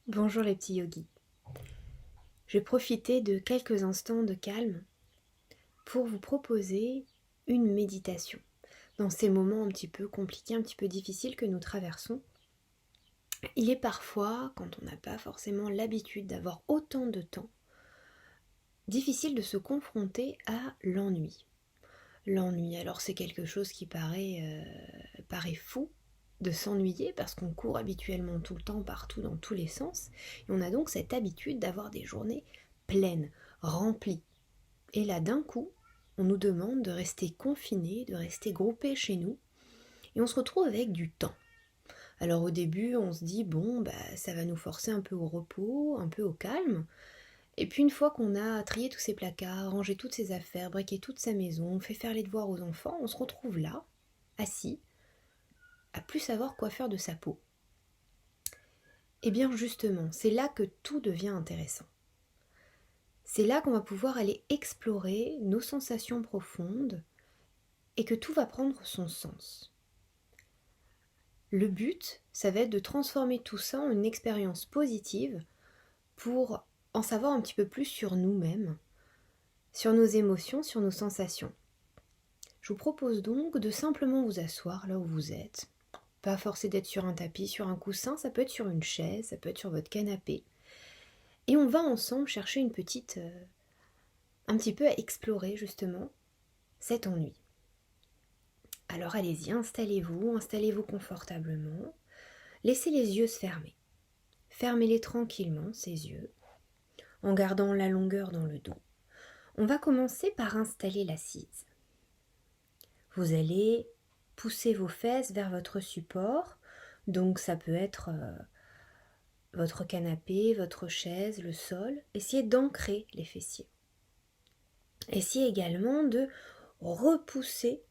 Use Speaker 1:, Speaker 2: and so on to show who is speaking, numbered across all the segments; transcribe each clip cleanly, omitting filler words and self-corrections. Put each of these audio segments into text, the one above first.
Speaker 1: Bonjour les petits yogis. Je vais profiter de quelques instants de calme pour vous proposer une méditation. Dans ces moments un petit peu compliqués, un petit peu difficiles que nous traversons, il est parfois, quand on n'a pas forcément l'habitude d'avoir autant de temps, difficile de se confronter à l'ennui. L'ennui, alors c'est quelque chose qui paraît fou de s'ennuyer parce qu'on court habituellement tout le temps, partout, dans tous les sens. Et on a donc cette habitude d'avoir des journées pleines, remplies. Et là, d'un coup, on nous demande de rester confinés, de rester groupés chez nous. Et on se retrouve avec du temps. Alors au début, on se dit, bon, ça va nous forcer un peu au repos, un peu au calme. Et puis une fois qu'on a trié tous ses placards, rangé toutes ses affaires, briqué toute sa maison, fait faire les devoirs aux enfants, on se retrouve là, assis, à plus savoir quoi faire de sa peau. Et bien justement, c'est là que tout devient intéressant. C'est là qu'on va pouvoir aller explorer nos sensations profondes et que tout va prendre son sens. Le but, ça va être de transformer tout ça en une expérience positive pour en savoir un petit peu plus sur nous-mêmes, sur nos émotions, sur nos sensations. Je vous propose donc de simplement vous asseoir là où vous êtes. Pas forcé d'être sur un tapis, sur un coussin, ça peut être sur une chaise, ça peut être sur votre canapé. Et on va ensemble chercher un petit peu à explorer justement cet ennui. Alors allez-y, installez-vous confortablement. Laissez les yeux se fermer. Fermez-les tranquillement, ces yeux, en gardant la longueur dans le dos. On va commencer par installer l'assise. Vous allez pousser vos fesses vers votre support, donc ça peut être votre canapé, votre chaise, le sol. Essayez d'ancrer les fessiers. Essayez également de repousser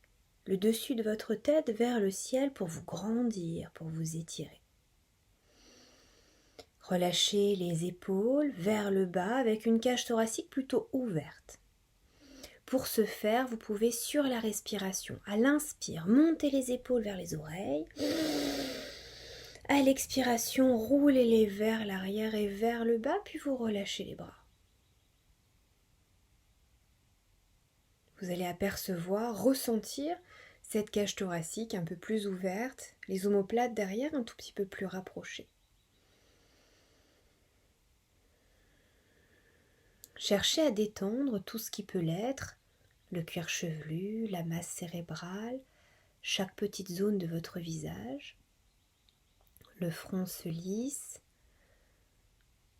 Speaker 1: le dessus de votre tête vers le ciel pour vous grandir, pour vous étirer. Relâchez les épaules vers le bas avec une cage thoracique plutôt ouverte. Pour ce faire, vous pouvez sur la respiration, à l'inspire, monter les épaules vers les oreilles. À l'expiration, roulez-les vers l'arrière et vers le bas, puis vous relâchez les bras. Vous allez apercevoir, ressentir cette cage thoracique un peu plus ouverte, les omoplates derrière un tout petit peu plus rapprochées. Cherchez à détendre tout ce qui peut l'être, le cuir chevelu, la masse cérébrale, chaque petite zone de votre visage. Le front se lisse,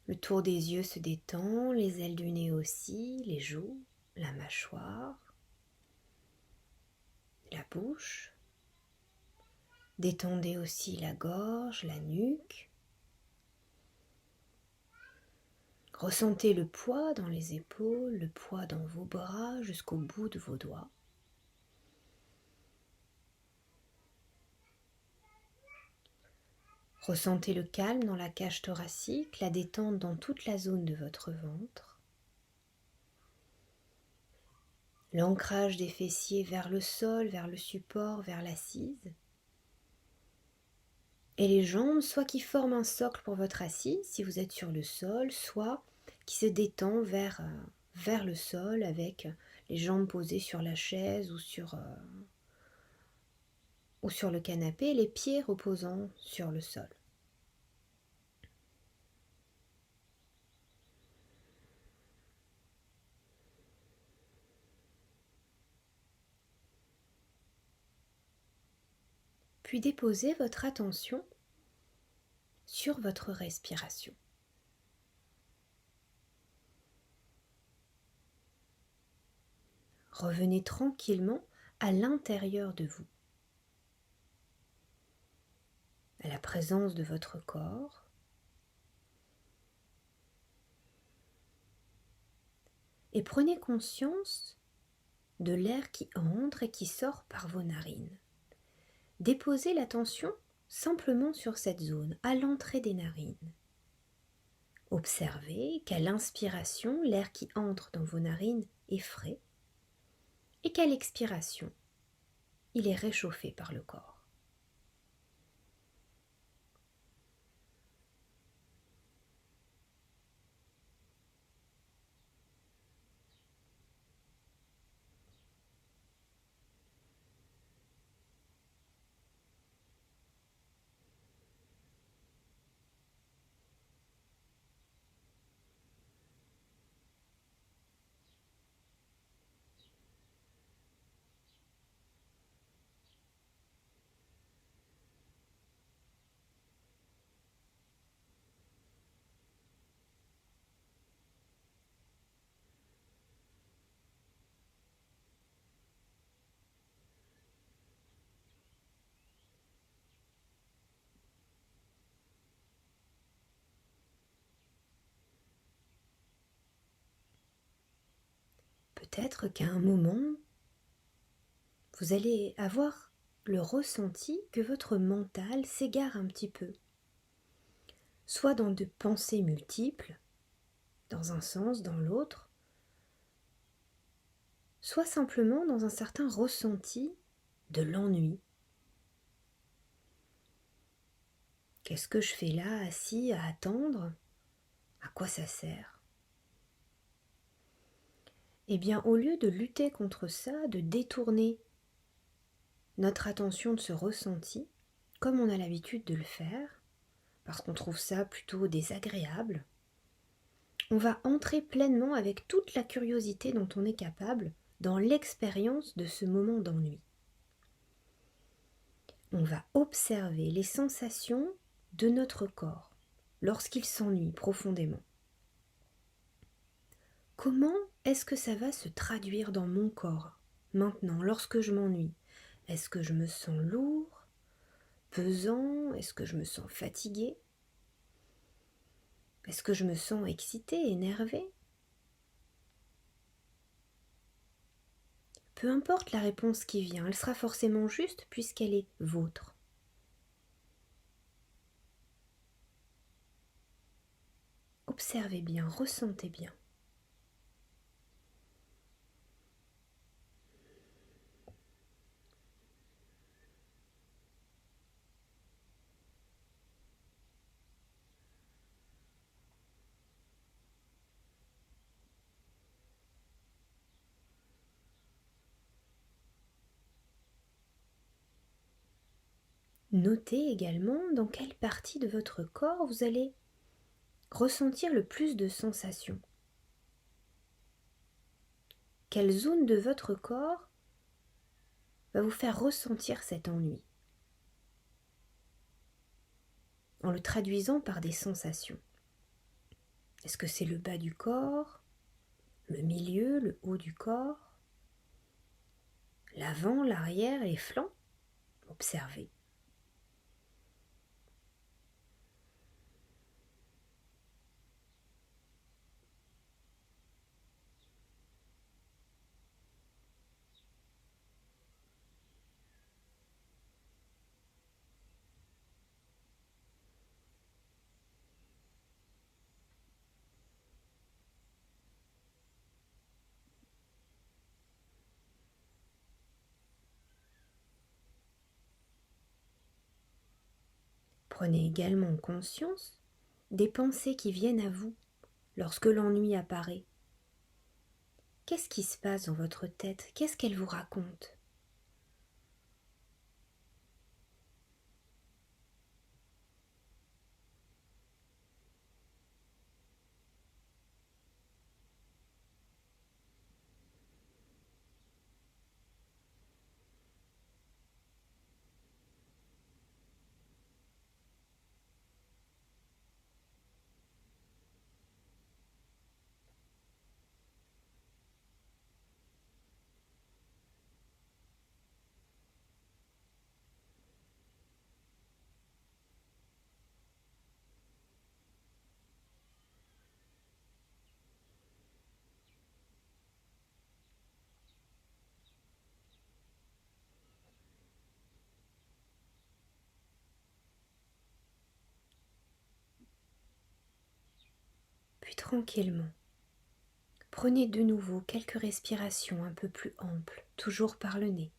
Speaker 1: le tour des yeux se détend, les ailes du nez aussi, les joues, la mâchoire, la bouche. Détendez aussi la gorge, la nuque. Ressentez le poids dans les épaules, le poids dans vos bras jusqu'au bout de vos doigts. Ressentez le calme dans la cage thoracique, la détente dans toute la zone de votre ventre. L'ancrage des fessiers vers le sol, vers le support, vers l'assise. Et les jambes, soit qui forment un socle pour votre assise, si vous êtes sur le sol, soit qui se détend vers le sol avec les jambes posées sur la chaise ou sur le canapé, les pieds reposant sur le sol. Puis déposez votre attention sur votre respiration. Revenez tranquillement à l'intérieur de vous, à la présence de votre corps. Et prenez conscience de l'air qui entre et qui sort par vos narines. Déposez l'attention simplement sur cette zone, à l'entrée des narines. Observez qu'à l'inspiration, l'air qui entre dans vos narines est frais et qu'à l'expiration, il est réchauffé par le corps. peut-être qu'à un moment, vous allez avoir le ressenti que votre mental s'égare un petit peu, soit dans de pensées multiples, dans un sens, dans l'autre, soit simplement dans un certain ressenti de l'ennui. Qu'est-ce que je fais là, assis, à attendre? À quoi ça sert? Eh bien, au lieu de lutter contre ça, de détourner notre attention de ce ressenti, comme on a l'habitude de le faire, parce qu'on trouve ça plutôt désagréable, on va entrer pleinement avec toute la curiosité dont on est capable dans l'expérience de ce moment d'ennui. On va observer les sensations de notre corps lorsqu'il s'ennuie profondément. Comment est-ce que ça va se traduire dans mon corps maintenant lorsque je m'ennuie? Est-ce que je me sens lourd, pesant? Est-ce que je me sens fatiguée? Est-ce que je me sens excitée, énervée? Peu importe la réponse qui vient, elle sera forcément juste puisqu'elle est vôtre. Observez bien, ressentez bien. Notez également dans quelle partie de votre corps vous allez ressentir le plus de sensations. Quelle zone de votre corps va vous faire ressentir cet ennui en le traduisant par des sensations. Est-ce que c'est le bas du corps, le milieu, le haut du corps, l'avant, l'arrière, les flancs? Observez. Prenez également conscience des pensées qui viennent à vous lorsque l'ennui apparaît. Qu'est-ce qui se passe dans votre tête? Qu'est-ce qu'elle vous raconte? Puis tranquillement, prenez de nouveau quelques respirations un peu plus amples, toujours par le nez.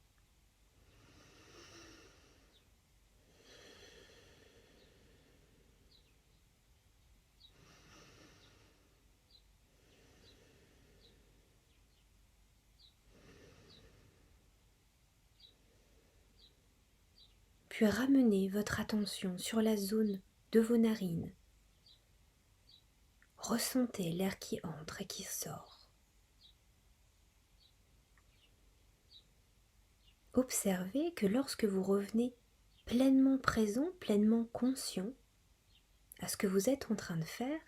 Speaker 1: Puis ramenez votre attention sur la zone de vos narines. Ressentez l'air qui entre et qui sort. Observez que lorsque vous revenez pleinement présent, pleinement conscient à ce que vous êtes en train de faire,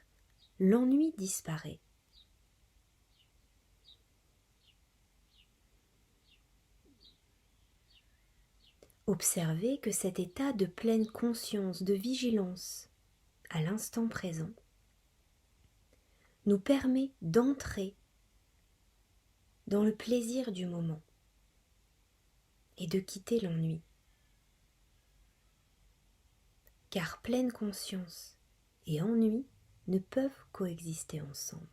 Speaker 1: l'ennui disparaît. Observez que cet état de pleine conscience, de vigilance à l'instant présent nous permet d'entrer dans le plaisir du moment et de quitter l'ennui. Car pleine conscience et ennui ne peuvent coexister ensemble.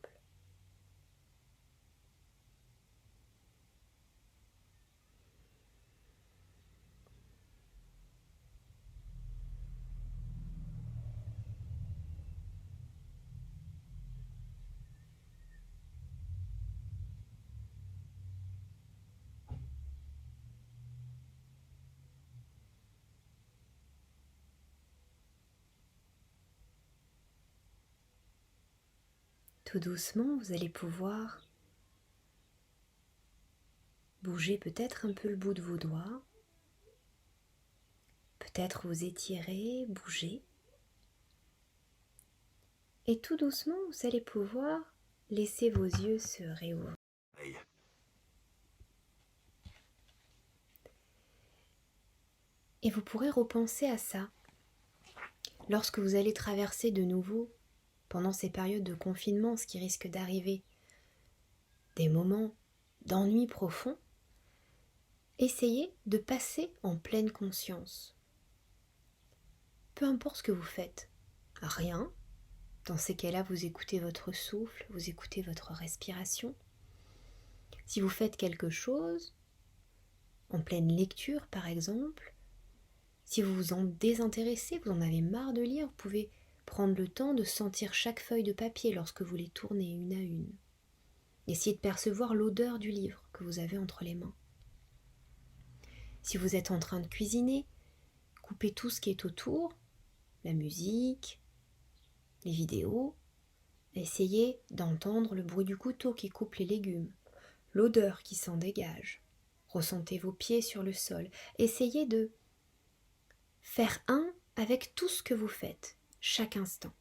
Speaker 1: Tout doucement, vous allez pouvoir bouger peut-être un peu le bout de vos doigts, peut-être vous étirer, bouger. Et tout doucement, vous allez pouvoir laisser vos yeux se réouvrir. Et vous pourrez repenser à ça lorsque vous allez traverser de nouveau, pendant ces périodes de confinement, ce qui risque d'arriver, des moments d'ennui profond. Essayez de passer en pleine conscience. Peu importe ce que vous faites, rien. Dans ces cas-là, vous écoutez votre souffle, vous écoutez votre respiration. Si vous faites quelque chose, en pleine lecture par exemple, si vous vous en désintéressez, vous en avez marre de lire, vous pouvez prendre le temps de sentir chaque feuille de papier lorsque vous les tournez une à une. Essayez de percevoir l'odeur du livre que vous avez entre les mains. Si vous êtes en train de cuisiner, coupez tout ce qui est autour, la musique, les vidéos. Essayez d'entendre le bruit du couteau qui coupe les légumes, l'odeur qui s'en dégage. Ressentez vos pieds sur le sol. Essayez de faire un avec tout ce que vous faites, chaque instant.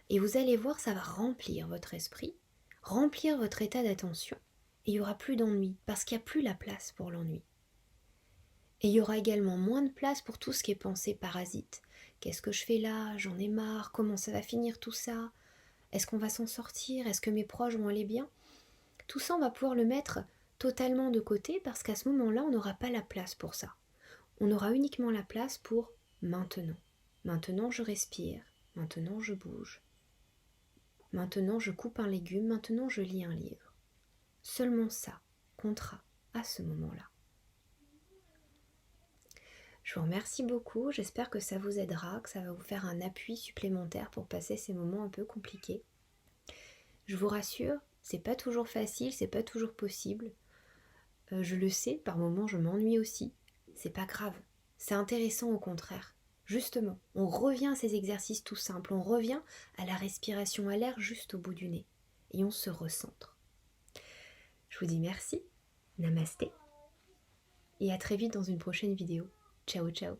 Speaker 1: Et vous allez voir, ça va remplir votre esprit, remplir votre état d'attention. Et il n'y aura plus d'ennui, parce qu'il n'y a plus la place pour l'ennui. Et il y aura également moins de place pour tout ce qui est pensée parasite. Qu'est-ce que je fais là? J'en ai marre. Comment ça va finir tout ça? Est-ce qu'on va s'en sortir? Est-ce que mes proches vont aller bien? Tout ça, on va pouvoir le mettre totalement de côté parce qu'à ce moment-là, on n'aura pas la place pour ça. On aura uniquement la place pour maintenant. Maintenant, je respire. Maintenant, je bouge. Maintenant, je coupe un légume. Maintenant, je lis un livre. Seulement ça comptera à ce moment-là. Je vous remercie beaucoup, j'espère que ça vous aidera, que ça va vous faire un appui supplémentaire pour passer ces moments un peu compliqués. Je vous rassure, c'est pas toujours facile, c'est pas toujours possible. Je le sais, par moments je m'ennuie aussi. C'est pas grave, c'est intéressant au contraire. Justement, on revient à ces exercices tout simples, on revient à la respiration à l'air juste au bout du nez. Et on se recentre. Je vous dis merci, namasté, et à très vite dans une prochaine vidéo. Ciao ciao.